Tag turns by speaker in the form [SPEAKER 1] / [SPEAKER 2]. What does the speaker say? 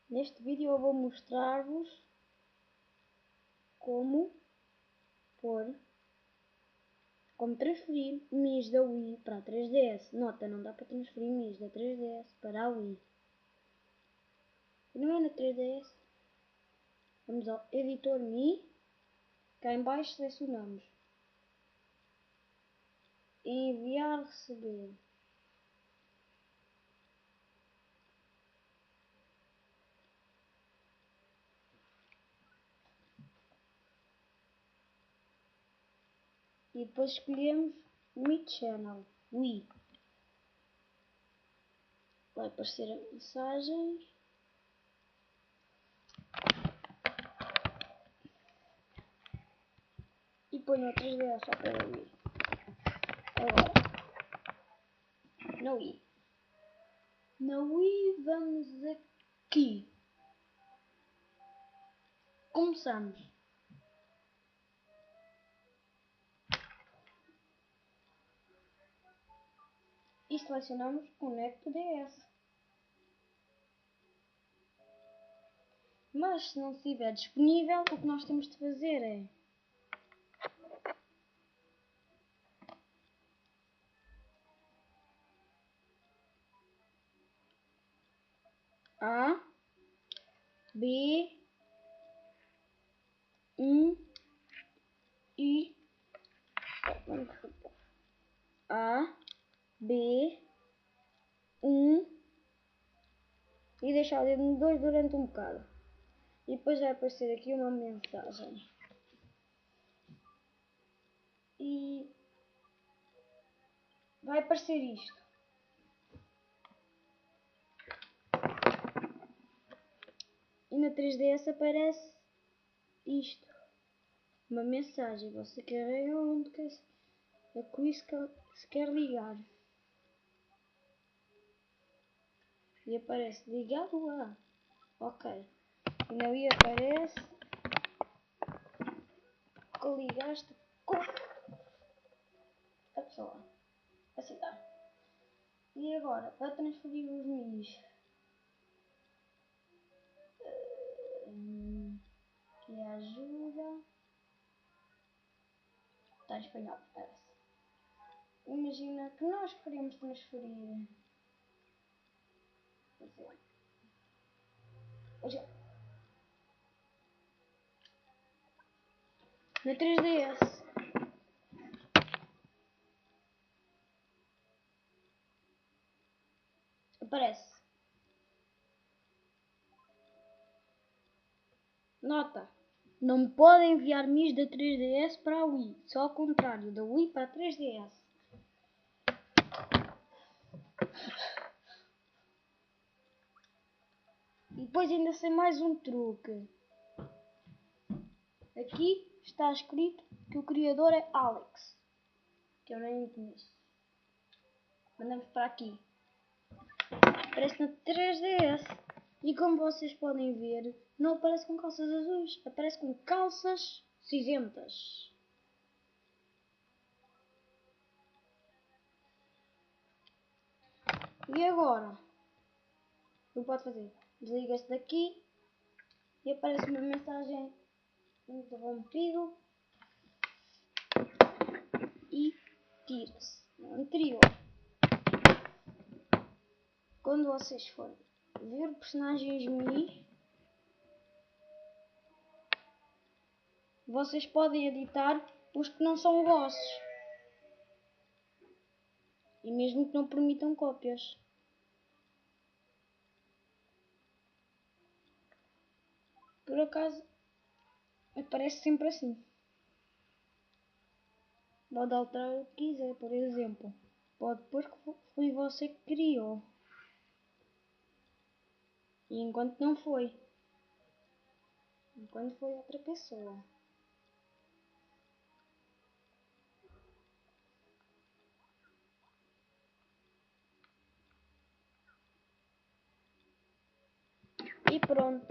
[SPEAKER 1] Neste vídeo eu vou mostrar-vos como transferir MIs da Wii para a 3DS. Nota, não dá para transferir MIs da 3DS para a Wii. Não é na 3DS. Vamos ao editor Mi. Cá em baixo selecionamos enviar, receber. E depois escolhemos Mi Channel, Wii. Vai aparecer a mensagem. E ponho o 3DS só para Wii. Agora, na Wii. Na Wii vamos aqui. Começamos. E selecionamos Connect DS. Mas se não estiver disponível, o que nós temos de fazer é A, B, 1 e A, B, 1 e deixar o dedo no 2 durante um bocado. E depois vai aparecer aqui uma mensagem. E vai aparecer isto. E na 3DS aparece isto. Uma mensagem. Você carrega onde a quiz se quer ligar. E aparece ligado a. Ok. E na Wii aparece que ligaste com a pessoa. Assim tá. E agora, para transferir os MIs. Que ajuda. Está em espanhol, parece. Imagina que nós queremos transferir. Na 3DS. Aparece. Nota. Não pode enviar MIs da 3DS para a Wii. Só ao contrário, da Wii para a 3DS. E depois ainda sei mais um truque. Aqui está escrito que o criador é Alex. Que eu nem conheço. Mandamos para aqui. Aparece na 3DS. E como vocês podem ver, não aparece com calças azuis. Aparece com calças cinzentas. E agora? O que pode fazer? Desliga-se daqui. E aparece uma mensagem interrompido. E tira-se no anterior. Quando vocês forem ver personagens Mi, vocês podem editar os que não são vossos. E mesmo que não permitam cópias. Por acaso, aparece sempre assim. Pode alterar o que quiser, por exemplo. Pode pôr que foi você que criou. E enquanto não foi. Enquanto foi outra pessoa. E pronto.